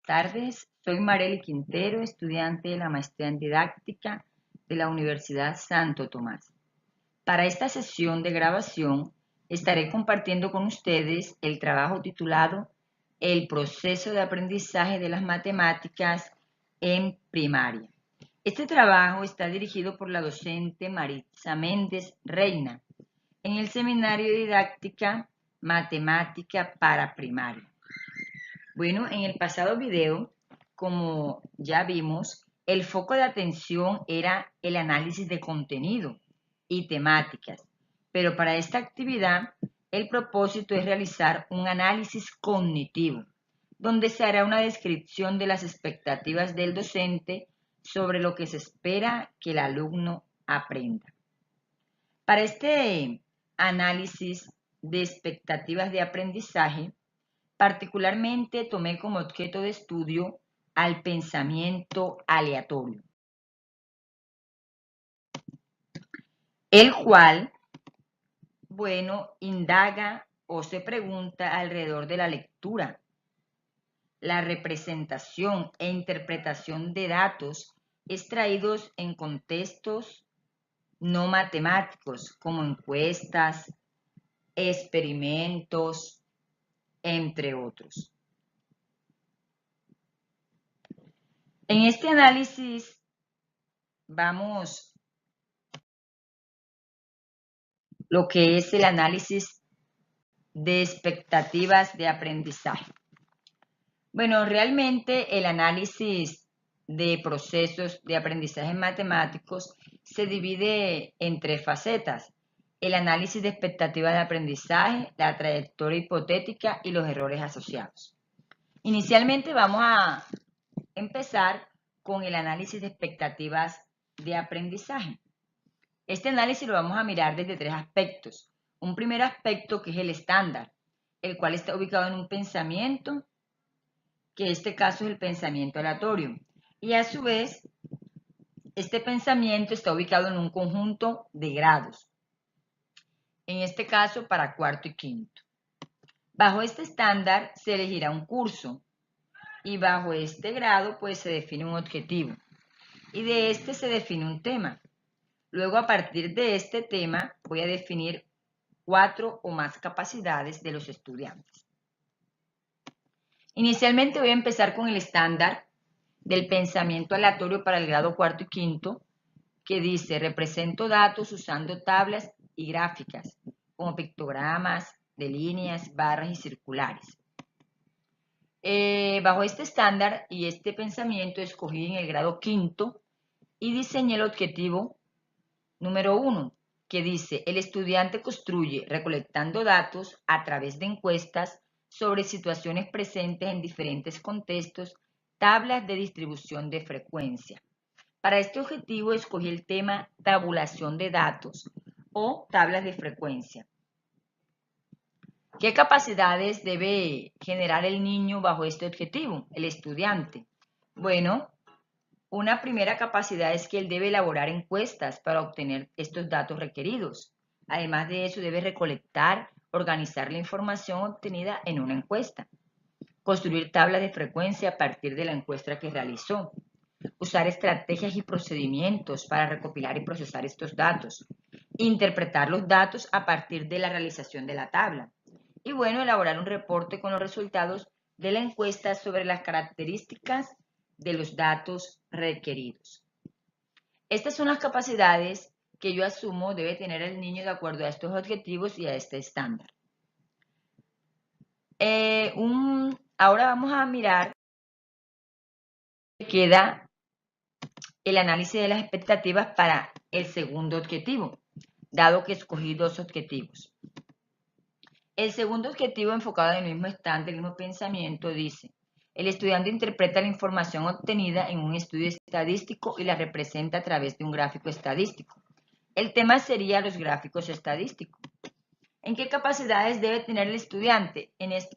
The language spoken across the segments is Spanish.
tardes. Soy Marely Quintero, estudiante de la maestría en didáctica de la Universidad Santo Tomás. Para esta sesión de grabación estaré compartiendo con ustedes el trabajo titulado El proceso de aprendizaje de las matemáticas en primaria. Este trabajo está dirigido por la docente Maritza Méndez Reina en el Seminario de Didáctica Matemática para Primaria. Bueno, en el pasado video, como ya vimos, el foco de atención era el análisis de contenido y temáticas, pero para esta actividad el propósito es realizar un análisis cognitivo, donde se hará una descripción de las expectativas del docente sobre lo que se espera que el alumno aprenda. Para este análisis de expectativas de aprendizaje, particularmente tomé como objeto de estudio al pensamiento aleatorio, el cual, indaga o se pregunta alrededor de la lectura, la representación e interpretación de datos extraídos en contextos no matemáticos, como encuestas, experimentos, entre otros. En este análisis vamos lo que es el análisis de expectativas de aprendizaje. Bueno, realmente el análisis de procesos de aprendizaje matemáticos se divide en tres facetas: el análisis de expectativas de aprendizaje, la trayectoria hipotética y los errores asociados. Inicialmente vamos a empezar con el análisis de expectativas de aprendizaje. Este análisis lo vamos a mirar desde tres aspectos. Un primer aspecto que es el estándar, el cual está ubicado en un pensamiento, que en este caso es el pensamiento aleatorio. Y a su vez, este pensamiento está ubicado en un conjunto de grados, en este caso para cuarto y quinto. Bajo este estándar se elegirá un curso y bajo este grado pues se define un objetivo y de este se define un tema. Luego, a partir de este tema voy a definir 4 o más capacidades de los estudiantes. Inicialmente voy a empezar con el estándar del pensamiento aleatorio para el grado cuarto y quinto, que dice: represento datos usando tablas y gráficas, como pictogramas de líneas, barras y circulares. Bajo este estándar y este pensamiento escogí en el grado quinto y diseñé el objetivo número 1, que dice: el estudiante construye recolectando datos a través de encuestas sobre situaciones presentes en diferentes contextos, tablas de distribución de frecuencia. Para este objetivo escogí el tema tabulación de datos o tablas de frecuencia. ¿Qué capacidades debe generar el niño bajo este objetivo, el estudiante? Bueno, una primera capacidad es que él debe elaborar encuestas para obtener estos datos requeridos. Además de eso, debe recolectar, organizar la información obtenida en una encuesta, construir tablas de frecuencia a partir de la encuesta que realizó, usar estrategias y procedimientos para recopilar y procesar estos datos, interpretar los datos a partir de la realización de la tabla y elaborar un reporte con los resultados de la encuesta sobre las características de los datos requeridos. Estas son las capacidades que yo asumo debe tener el niño de acuerdo a estos objetivos y a este estándar. Ahora vamos a mirar queda el análisis de las expectativas para el segundo objetivo, dado que escogí dos objetivos. El segundo objetivo, enfocado en el mismo estándar, el mismo pensamiento, dice: el estudiante interpreta la información obtenida en un estudio estadístico y la representa a través de un gráfico estadístico. El tema sería los gráficos estadísticos. ¿En qué capacidades debe tener el estudiante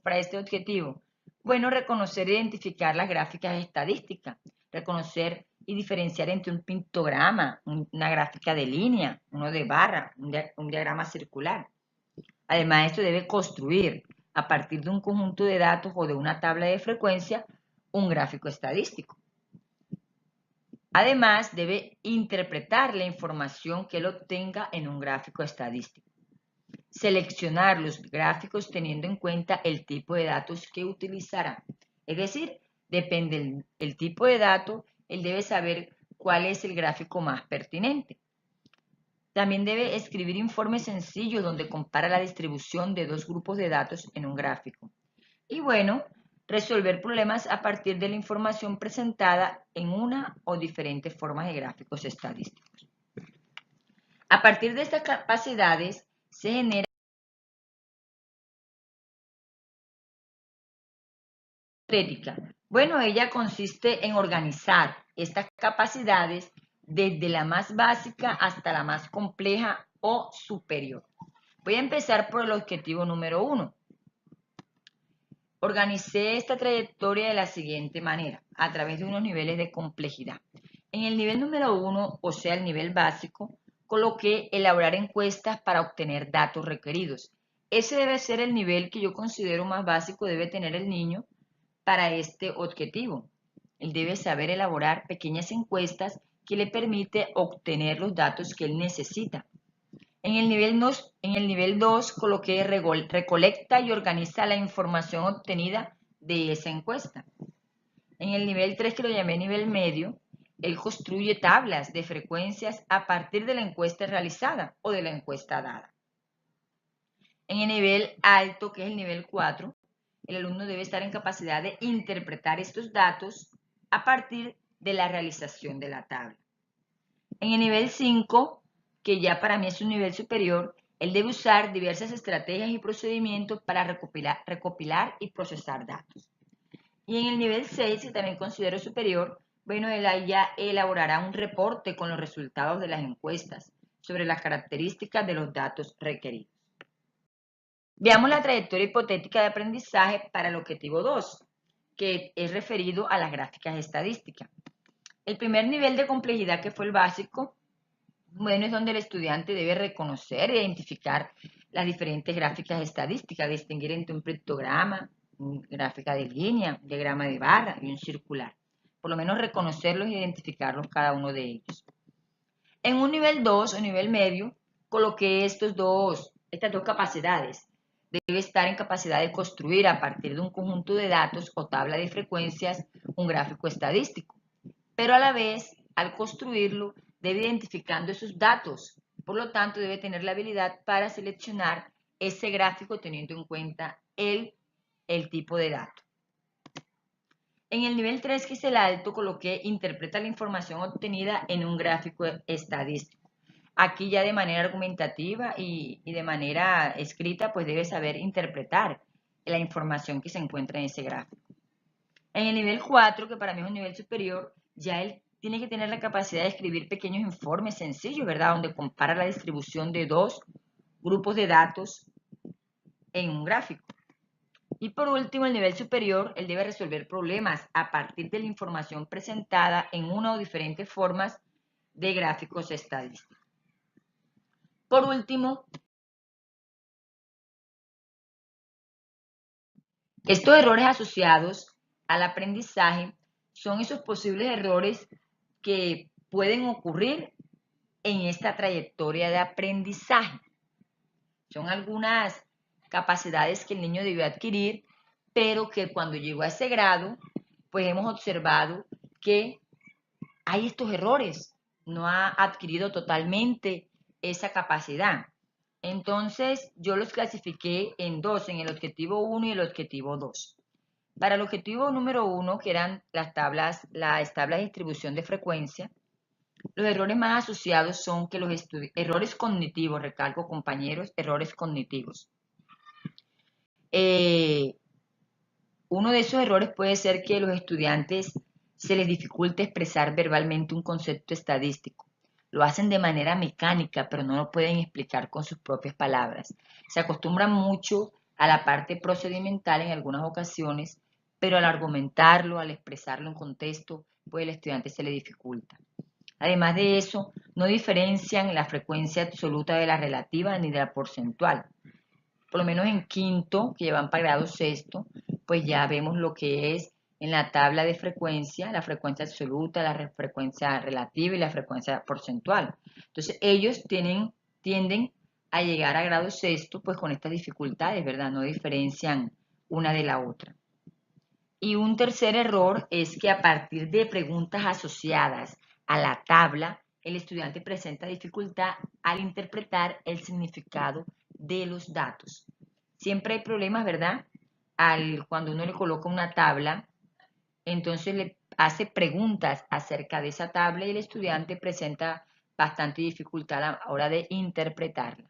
para este objetivo? Bueno, reconocer e identificar las gráficas estadísticas, reconocer y diferenciar entre un pictograma, una gráfica de línea, uno de barra, un diagrama circular. Además, esto debe construir, a partir de un conjunto de datos o de una tabla de frecuencia, un gráfico estadístico. Además, debe interpretar la información que él obtenga en un gráfico estadístico. Seleccionar los gráficos teniendo en cuenta el tipo de datos que utilizará. Es decir, depende del tipo de dato, él debe saber cuál es el gráfico más pertinente. También debe escribir informes sencillos donde compara la distribución de dos grupos de datos en un gráfico. Y bueno, resolver problemas a partir de la información presentada en una o diferentes formas de gráficos estadísticos. A partir de estas capacidades se genera teórica. Bueno, ella consiste en organizar estas capacidades desde la más básica hasta la más compleja o superior. Voy a empezar por el objetivo número 1. Organicé esta trayectoria de la siguiente manera, a través de unos niveles de complejidad. En el nivel número 1, o sea, el nivel básico, coloqué elaborar encuestas para obtener datos requeridos. Ese debe ser el nivel que yo considero más básico debe tener el niño para este objetivo. Él debe saber elaborar pequeñas encuestas que le permite obtener los datos que él necesita. En el nivel 2 coloqué recolecta y organiza la información obtenida de esa encuesta. En el nivel 3, que lo llamé nivel medio, él construye tablas de frecuencias a partir de la encuesta realizada o de la encuesta dada. En el nivel alto, que es el nivel 4, el alumno debe estar en capacidad de interpretar estos datos a partir de la realización de la tabla. En el nivel 5, que ya para mí es un nivel superior, él debe usar diversas estrategias y procedimientos para recopilar y procesar datos. Y en el nivel 6, que también considero superior, bueno, él ya elaborará un reporte con los resultados de las encuestas sobre las características de los datos requeridos. Veamos la trayectoria hipotética de aprendizaje para el objetivo 2, que es referido a las gráficas estadísticas. El primer nivel de complejidad, que fue el básico, bueno, es donde el estudiante debe reconocer e identificar las diferentes gráficas estadísticas, distinguir entre un pictograma, una gráfica de línea, un diagrama de barra y un circular. Por lo menos reconocerlos e identificarlos cada uno de ellos. En un nivel 2 o nivel medio, coloqué estas dos capacidades. Debe estar en capacidad de construir a partir de un conjunto de datos o tabla de frecuencias un gráfico estadístico. Pero a la vez, al construirlo, debe identificando esos datos. Por lo tanto, debe tener la habilidad para seleccionar ese gráfico teniendo en cuenta el tipo de dato. En el nivel 3, que es el alto, coloqué interpreta la información obtenida en un gráfico estadístico. Aquí ya de manera argumentativa y de manera escrita, pues debe saber interpretar la información que se encuentra en ese gráfico. En el nivel 4, que para mí es un nivel superior, ya él tiene que tener la capacidad de escribir pequeños informes sencillos, ¿verdad? Donde compara la distribución de dos grupos de datos en un gráfico. Y por último, el nivel superior, él debe resolver problemas a partir de la información presentada en una o diferentes formas de gráficos estadísticos. Por último, estos errores asociados al aprendizaje son esos posibles errores que pueden ocurrir en esta trayectoria de aprendizaje. Son algunas capacidades que el niño debió adquirir, pero que cuando llegó a ese grado, pues hemos observado que hay estos errores, no ha adquirido totalmente esa capacidad. Entonces, yo los clasifiqué en dos, en el objetivo 1 y el objetivo 2. Para el objetivo número 1, que eran las tablas de distribución de frecuencia, los errores más asociados son que los errores cognitivos, recalco compañeros, errores cognitivos. Uno de esos errores puede ser que a los estudiantes se les dificulte expresar verbalmente un concepto estadístico. Lo hacen de manera mecánica, pero no lo pueden explicar con sus propias palabras. Se acostumbran mucho a la parte procedimental en algunas ocasiones, pero al argumentarlo, al expresarlo en contexto, pues al estudiante se le dificulta. Además de eso, no diferencian la frecuencia absoluta de la relativa ni de la porcentual. Por lo menos en quinto, que llevan para grado sexto, pues ya vemos lo que es en la tabla de frecuencia, la frecuencia absoluta, la frecuencia relativa y la frecuencia porcentual. Entonces ellos tienden a llegar a grado sexto pues con estas dificultades, ¿verdad? No diferencian una de la otra. Y un tercer error es que a partir de preguntas asociadas a la tabla, el estudiante presenta dificultad al interpretar el significado de los datos. Siempre hay problemas, ¿verdad? Cuando uno le coloca una tabla, entonces le hace preguntas acerca de esa tabla y el estudiante presenta bastante dificultad a la hora de interpretarla.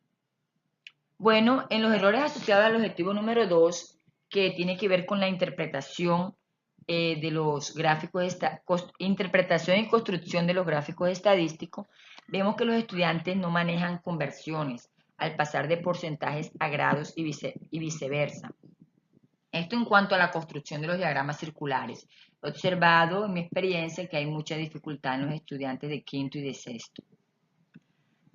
Bueno, en los errores asociados al objetivo número 2, que tiene que ver con la interpretación de los gráficos, interpretación y construcción de los gráficos estadísticos, vemos que los estudiantes no manejan conversiones al pasar de porcentajes a grados y viceversa. Esto en cuanto a la construcción de los diagramas circulares. He observado en mi experiencia que hay mucha dificultad en los estudiantes de quinto y de sexto.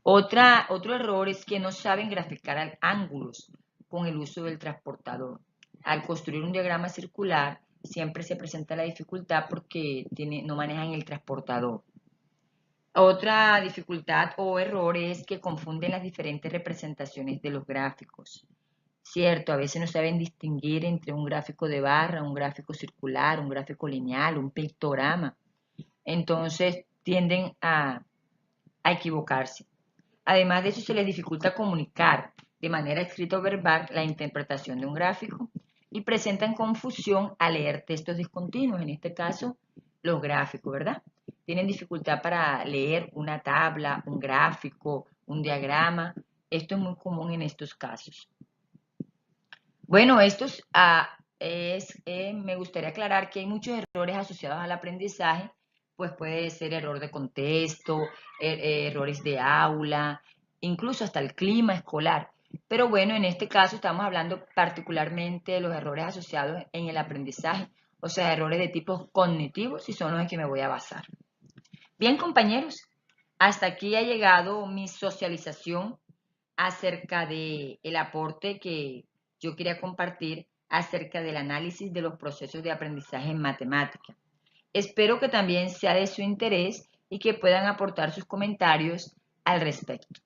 Otro error es que no saben graficar ángulos con el uso del transportador. Al construir un diagrama circular siempre se presenta la dificultad porque no manejan el transportador. Otra dificultad o error es que confunden las diferentes representaciones de los gráficos. Cierto, a veces no saben distinguir entre un gráfico de barra, un gráfico circular, un gráfico lineal, un pictograma. Entonces tienden a equivocarse. Además de eso, se les dificulta comunicar de manera escrita o verbal la interpretación de un gráfico y presentan confusión al leer textos discontinuos, en este caso los gráficos, ¿verdad? Tienen dificultad para leer una tabla, un gráfico, un diagrama. Esto es muy común en estos casos. Bueno, me gustaría aclarar que hay muchos errores asociados al aprendizaje, pues puede ser error de contexto, errores de aula, incluso hasta el clima escolar. Pero bueno, en este caso estamos hablando particularmente de los errores asociados en el aprendizaje, o sea, errores de tipo cognitivos y son los en que me voy a basar. Bien, compañeros, hasta aquí ha llegado mi socialización acerca del aporte que yo quería compartir acerca del análisis de los procesos de aprendizaje en matemática. Espero que también sea de su interés y que puedan aportar sus comentarios al respecto.